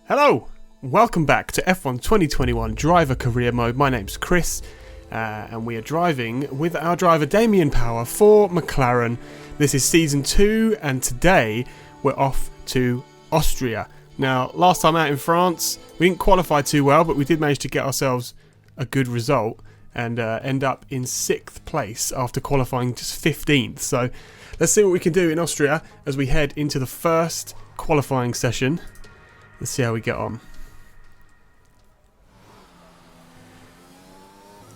Hello, welcome back to F1 2021 Driver Career Mode. My name's Chris, and we are driving with our driver Damian Power for McLaren. This is Season 2, and today we're off to Austria. Now, last time out in France, we didn't qualify too well, but we did manage to get ourselves a good result and end up in 6th place after qualifying just 15th. So let's see what we can do in Austria as we head into the first qualifying session. Let's see how we get on.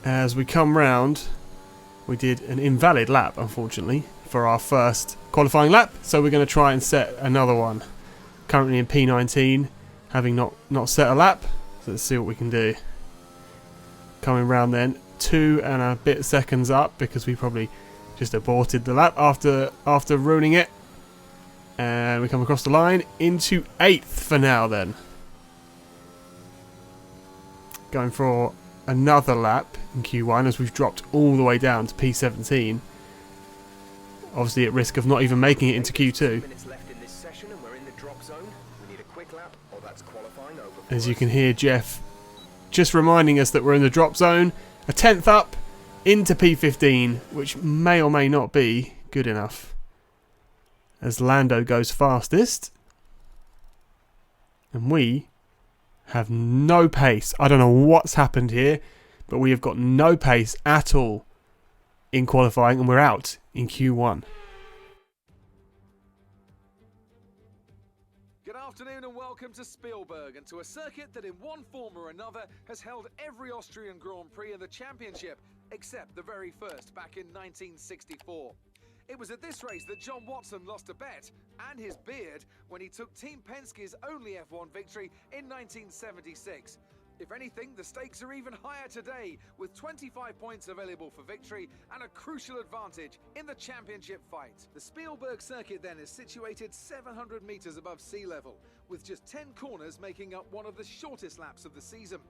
As we come round, we did an invalid lap, unfortunately, for our first qualifying lap. So we're going to try and set another one. Currently in P19, having not set a lap. So let's see what we can do. Coming round then, 2 and a bit seconds up because we probably just aborted the lap after ruining it. And we come across the line into 8th for now then. Going for another lap in Q1 as we've dropped all the way down to P17. Obviously at risk of not even making it into Q2. As you can hear Jeff just reminding us that we're in the drop zone. A 10th up into P15, which may or may not be good enough. As Lando goes fastest. And we have no pace. I don't know what's happened here, but we have got no pace at all in qualifying, and we're out in Q1. Good afternoon and welcome to Spielberg, and to a circuit that in one form or another has held every Austrian Grand Prix in the championship, except the very first back in 1964. It was at this race that John Watson lost a bet and his beard when he took Team Penske's only F1 victory in 1976. If anything, the stakes are even higher today, with 25 points available for victory and a crucial advantage in the championship fight. The Spielberg circuit then is situated 700 metres above sea level, with just 10 corners making up one of the shortest laps of the season.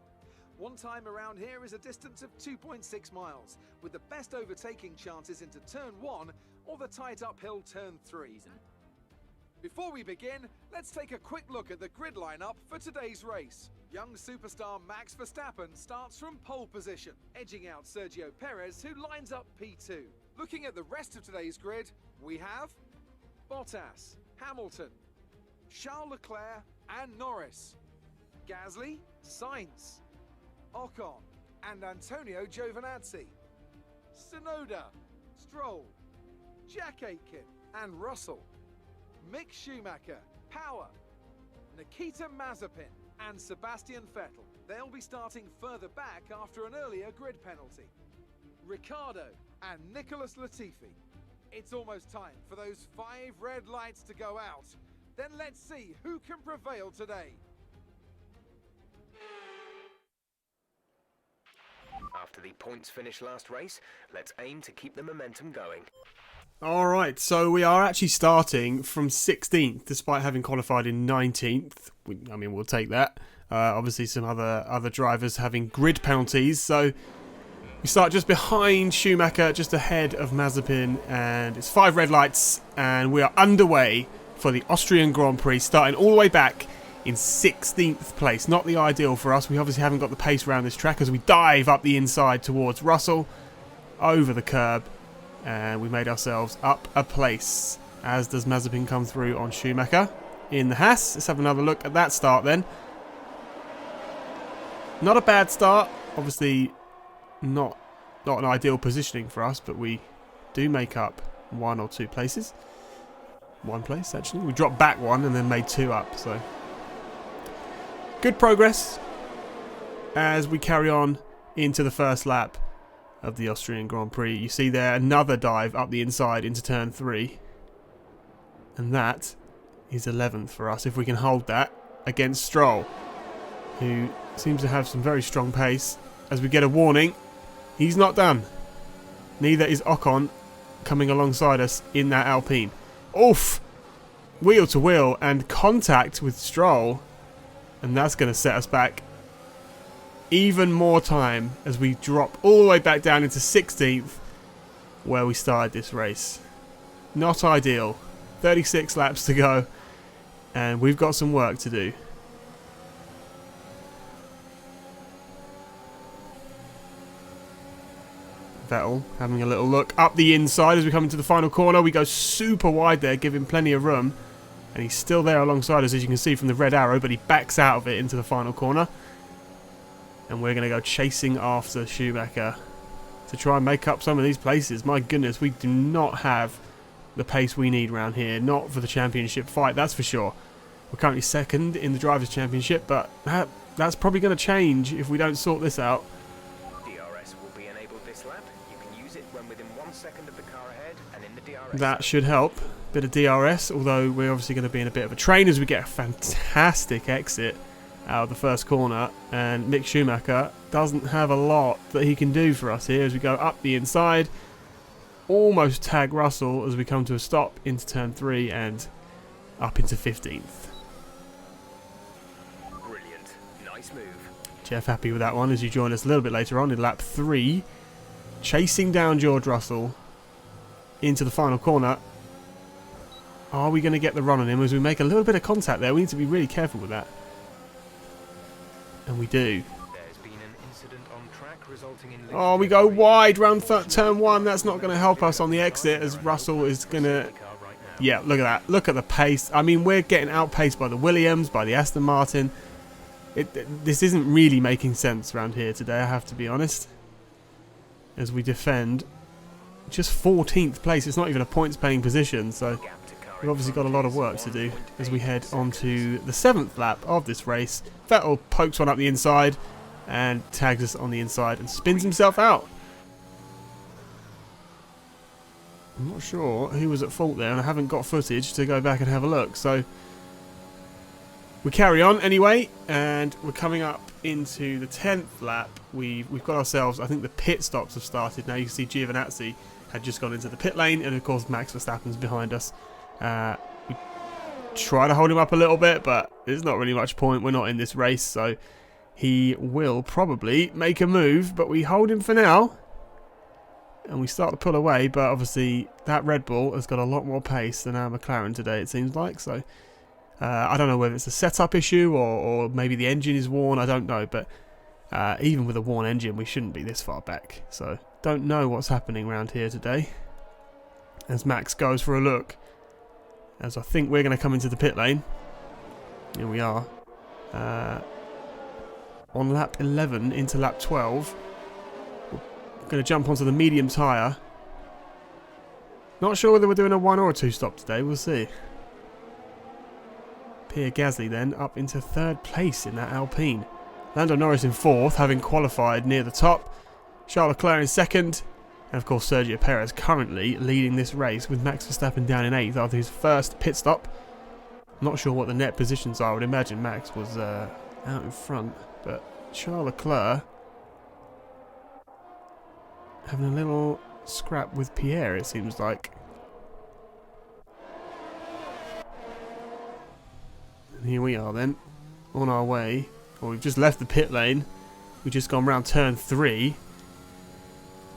One time around here is a distance of 2.6 miles, with the best overtaking chances into turn 1 or the tight uphill turn 3. Before we begin, let's take a quick look at the grid lineup for today's race. Young superstar Max Verstappen starts from pole position, edging out Sergio Perez, who lines up P2. Looking at the rest of today's grid, we have Bottas, Hamilton, Charles Leclerc and Norris, Gasly, Sainz, Ocon and Antonio Giovinazzi, Tsunoda, Stroll, Jack Aitken and Russell, Mick Schumacher, Power, Nikita Mazepin and Sebastian Vettel. They'll be starting further back after an earlier grid penalty. Ricciardo and Nicholas Latifi. It's almost time for those 5 red lights to go out. Then let's see who can prevail today. After the points finish last race, let's aim to keep the momentum going. Alright, so we are actually starting from 16th, despite having qualified in 19th. I mean, we'll take that. Obviously, some other drivers having grid penalties. So we start just behind Schumacher, just ahead of Mazepin. And it's 5 red lights, and we are underway for the Austrian Grand Prix, starting all the way back in 16th place. Not the ideal for us. We obviously haven't got the pace around this track as we dive up the inside towards Russell, over the curb, and we made ourselves up a place, as does Mazepin come through on Schumacher in the Haas. Let's have another look at that start then. Not a bad start. Obviously not an ideal positioning for us, but we do make up 1 or 2 places. 1 place actually. We dropped back 1 and then made 2 up, so good progress as we carry on into the first lap of the Austrian Grand Prix. You see there another dive up the inside into turn 3. And that is 11th for us, if we can hold that against Stroll, who seems to have some very strong pace. As we get a warning, he's not done. Neither is Ocon coming alongside us in that Alpine. Oof! Wheel to wheel and contact with Stroll. And that's going to set us back even more time as we drop all the way back down into 16th, where we started this race. Not ideal. 36 laps to go, and we've got some work to do. Vettel having a little look up the inside as we come into the final corner. We go super wide there, give him plenty of room. And he's still there alongside us, as you can see from the red arrow, but he backs out of it into the final corner. And we're going to go chasing after Schumacher to try and make up some of these places. My goodness, we do not have the pace we need around here. Not for the championship fight, that's for sure. We're currently second in the Drivers' Championship, but that's probably going to change if we don't sort this out. DRS will be enabled this lap. You can use it when within 1 second of the car ahead and in the DRS. That should help. Bit of DRS, although we're obviously going to be in a bit of a train as we get a fantastic exit out of the first corner, and Mick Schumacher doesn't have a lot that he can do for us here as we go up the inside, almost tag Russell as we come to a stop into turn 3 and up into 15th. Brilliant. Nice move. Jeff happy with that one as you join us a little bit later on in lap 3, chasing down George Russell into the final corner. Are we going to get the run on him as we make a little bit of contact there? We need to be really careful with that. And we do. There's been an incident on track resulting in... Oh, we go wide round turn 1. That's not going to help us on the exit as Russell is going to... Yeah, look at that. Look at the pace. I mean, we're getting outpaced by the Williams, by the Aston Martin. This isn't really making sense around here today, I have to be honest. As we defend just 14th place. It's not even a points-paying position, so... We've obviously got a lot of work to do as we head on to the 7th lap of this race. Vettel pokes one up the inside and tags us on the inside and spins himself out. I'm not sure who was at fault there, and I haven't got footage to go back and have a look. So we carry on anyway, and we're coming up into the 10th lap. We've got ourselves, I think the pit stops have started now. You can see Giovinazzi had just gone into the pit lane, and of course Max Verstappen's behind us. We try to hold him up a little bit, but there's not really much point. We're not in this race, so he will probably make a move, but we hold him for now. And we start to pull away, but obviously that Red Bull has got a lot more pace than our McLaren today, it seems like. So I don't know whether it's a setup issue or maybe the engine is worn, I don't know. But even with a worn engine, we shouldn't be this far back. So don't know what's happening around here today. As Max goes for a look. As I think we're going to come into the pit lane. Here we are. On lap 11 into lap 12. We're going to jump onto the medium tyre. Not sure whether we're doing a 1 or a 2 stop today. We'll see. Pierre Gasly then up into 3rd place in that Alpine. Lando Norris in 4th, having qualified near the top. Charles Leclerc in 2nd. And of course Sergio Perez currently leading this race with Max Verstappen down in 8th after his first pit stop. Not sure what the net positions are. I would imagine Max was out in front. But Charles Leclerc having a little scrap with Pierre, it seems like. And here we are then, on our way. Well, we've just left the pit lane. We've just gone round turn 3.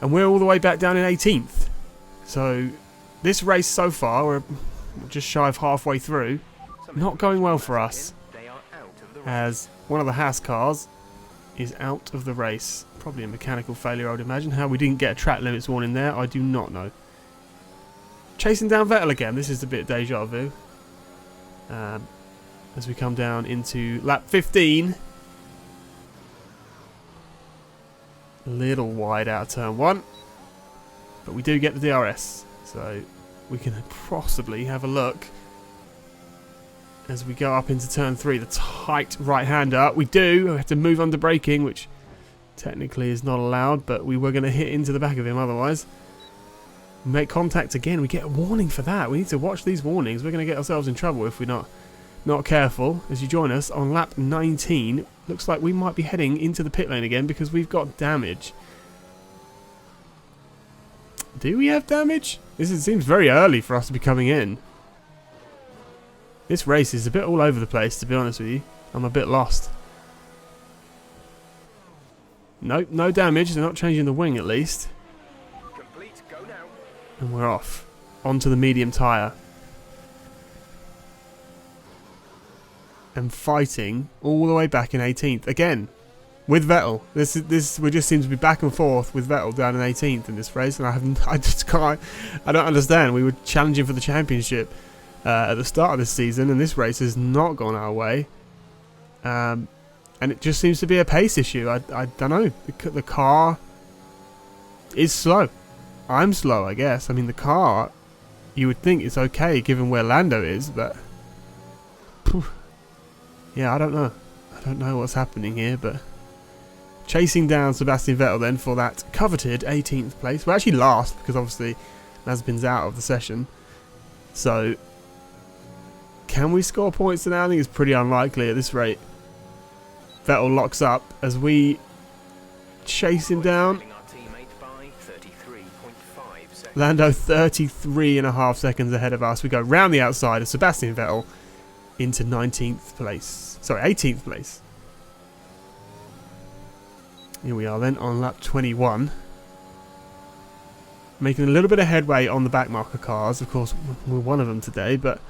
And we're all the way back down in 18th. So this race so far, we're just shy of halfway through. Not going well for us. As one of the Haas cars is out of the race. Probably a mechanical failure, I would imagine. How we didn't get a track limits warning there, I do not know. Chasing down Vettel again. This is a bit deja vu. As we come down into lap 15. A little wide out of turn 1. But we do get the DRS. So we can possibly have a look as we go up into turn 3. The tight right-hander. We do. We have to move under braking, which technically is not allowed. But we were going to hit into the back of him otherwise. Make contact again. We get a warning for that. We need to watch these warnings. We're going to get ourselves in trouble if we're not careful. As you join us on lap 19. Looks like we might be heading into the pit lane again because we've got damage. Do we have damage? Seems very early for us to be coming in. This race is a bit all over the place, to be honest with you. I'm a bit lost. Nope, no damage. They're not changing the wing at least. Complete, go now. And we're off. Onto the medium tyre. And fighting all the way back in 18th. Again, with Vettel. We just seem to be back and forth with Vettel down in 18th in this race, and I don't understand. We were challenging for the championship at the start of this season, and this race has not gone our way. And it just seems to be a pace issue. I don't know. The car is slow. I'm slow, I guess. I mean, the car, you would think it's okay given where Lando is, but yeah, I don't know. I don't know what's happening here, but chasing down Sebastian Vettel then for that coveted 18th place. We're actually last because obviously Mazepin's out of the session. So can we score points now? I think it's pretty unlikely at this rate. Vettel locks up as we chase him down. Lando 33.5 seconds ahead of us. We go round the outside of Sebastian Vettel into 19th place. Sorry, 18th place. Here we are then on lap 21. Making a little bit of headway on the backmarker cars. Of course, we're one of them today, but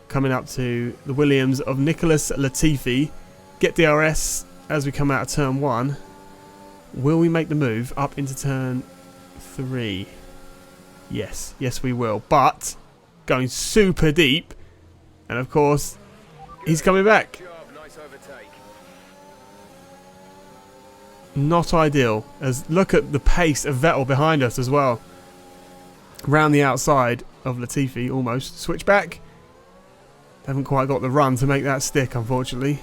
coming up to the Williams of Nicholas Latifi. Get DRS as we come out of turn 1. Will we make the move up into turn 3? Yes, yes we will. But going super deep, and of course he's coming back. Not ideal. As look at the pace of Vettel behind us as well. Round the outside of Latifi, almost switch back. Haven't quite got the run to make that stick, unfortunately.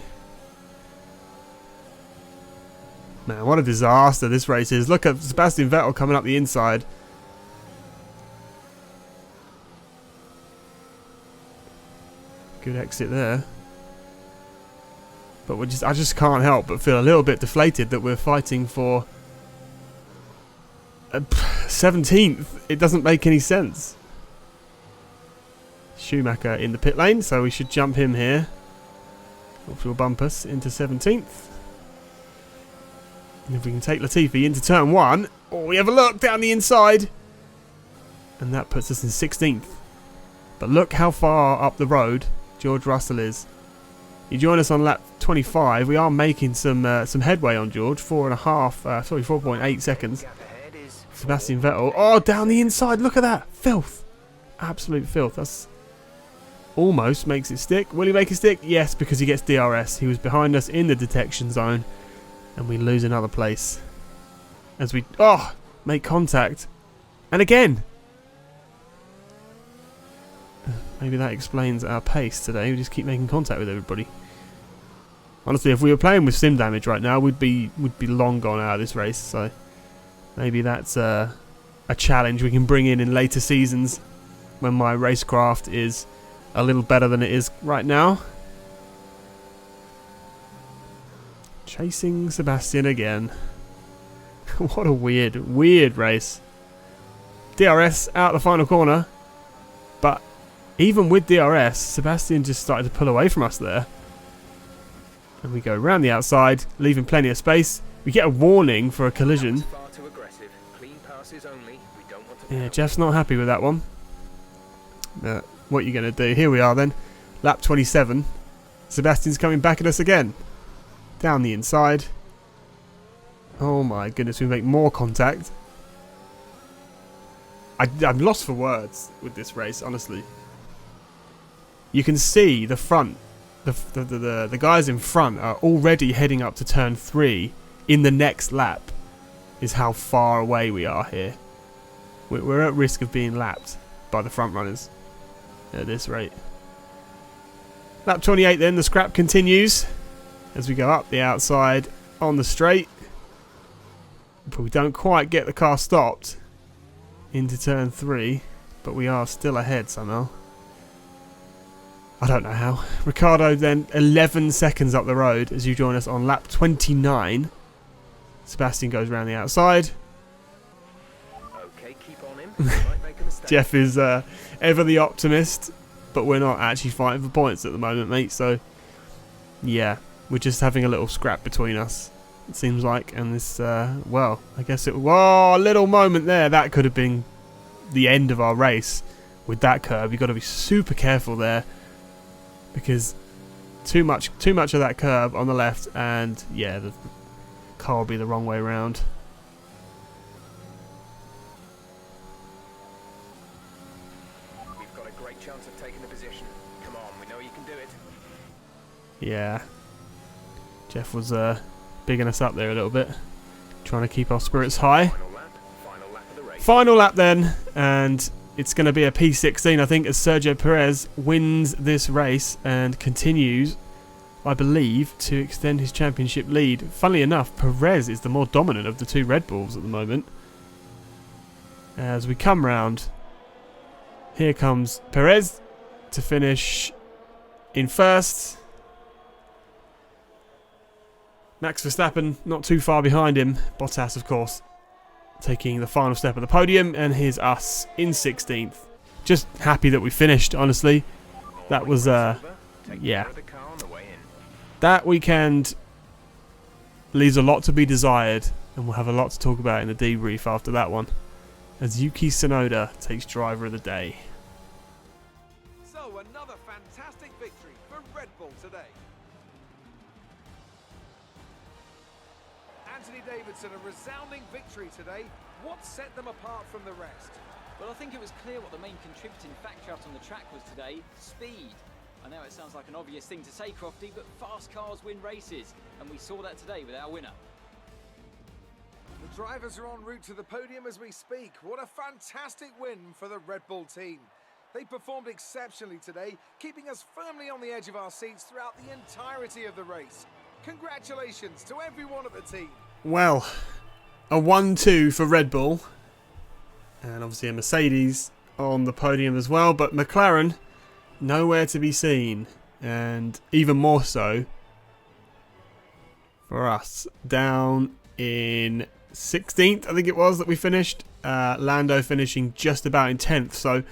Man, what a disaster this race is. Look at Sebastian Vettel coming up the inside. Good exit there. But I just can't help but feel a little bit deflated that we're fighting for 17th. It doesn't make any sense. Schumacher in the pit lane, so we should jump him here. Hopefully will bump us into 17th. And if we can take Latifi into turn 1, oh, we have a look down the inside. And that puts us in 16th. But look how far up the road George Russell is. You join us on lap 25. We are making some headway on George. 4.8 seconds. Sebastian Vettel. Oh, down the inside. Look at that. Filth. Absolute filth. That's almost makes it stick. Will he make it stick? Yes, because he gets DRS. He was behind us in the detection zone. And we lose another place. As we make contact. And again. Maybe that explains our pace today. We just keep making contact with everybody. Honestly, if we were playing with sim damage right now, we'd be long gone out of this race. So maybe that's a challenge we can bring in later seasons when my racecraft is a little better than it is right now. Chasing Sebastian again. What a weird race. DRS out the final corner. But even with DRS, Sebastian just started to pull away from us there. And we go around the outside, leaving plenty of space. We get a warning for a collision. Yeah, Jeff's not happy with that one. What are you going to do? Here we are then. Lap 27. Sebastian's coming back at us again. Down the inside. Oh my goodness, we make more contact. I'm lost for words with this race, honestly. You can see the front, the guys in front are already heading up to turn 3 in the next lap. Is how far away we are here. We're at risk of being lapped by the front runners at this rate. Lap 28 then, the scrap continues as we go up the outside on the straight. But we don't quite get the car stopped into turn 3, but we are still ahead somehow. I don't know how. Ricardo then 11 seconds up the road as you join us on lap 29. Sebastian goes around the outside. Okay, keep on him. Might make a mistake. Jeff is ever the optimist, but we're not actually fighting for points at the moment, mate. So, yeah, we're just having a little scrap between us, it seems like. And this, well, I guess whoa, a little moment there. That could have been the end of our race with that curve. You've got to be super careful there because too much of that curve on the left, and yeah, car will be the wrong way around. We've got a great chance of taking the position. Come on, we know you can do it. Yeah. Jeff was bigging us up there a little bit. Trying to keep our spirits high. Final lap of the race. Final lap then, and it's going to be a P16, I think, as Sergio Perez wins this race and continues, I believe, to extend his championship lead. Funnily enough, Perez is the more dominant of the two Red Bulls at the moment. As we come round, here comes Perez to finish in first. Max Verstappen not too far behind him. Bottas, of course, taking the final step of the podium, and here's us in 16th. Just happy that we finished, honestly. That was, yeah. That weekend leaves a lot to be desired, and we'll have a lot to talk about in the debrief after that one, as Yuki Tsunoda takes driver of the day. So another fantastic victory for Red Bull today. Anthony Davidson, a resounding victory today. What set them apart from the rest? Well, I think it was clear what the main contributing factor out on the track was today: speed. I know it sounds like an obvious thing to say, Crofty, but fast cars win races, and we saw that today with our winner. The drivers are en route to the podium as we speak. What a fantastic win for the Red Bull team. They performed exceptionally today, keeping us firmly on the edge of our seats throughout the entirety of the race. Congratulations to everyone at the team. Well, a 1-2 for Red Bull, and obviously a Mercedes on the podium as well, but McLaren nowhere to be seen, and even more so for us, down in 16th, I think it was, that we finished. Lando finishing just about in 10th. So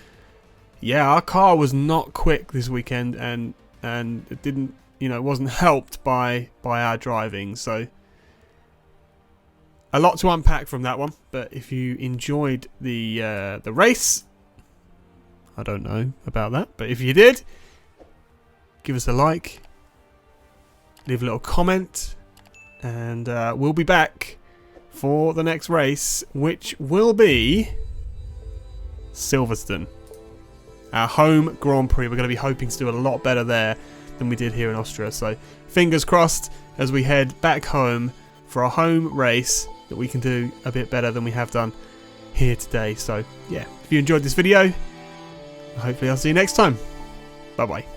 yeah, our car was not quick this weekend, and it didn't, you know, it wasn't helped by our driving. So a lot to unpack from that one. But if you enjoyed the race, I don't know about that, but if you did, give us a like, leave a little comment, and we'll be back for the next race, which will be Silverstone, our home Grand Prix. We're going to be hoping to do a lot better there than we did here in Austria, so fingers crossed as we head back home for our home race that we can do a bit better than we have done here today. So yeah, if you enjoyed this video, hopefully I'll see you next time. Bye bye.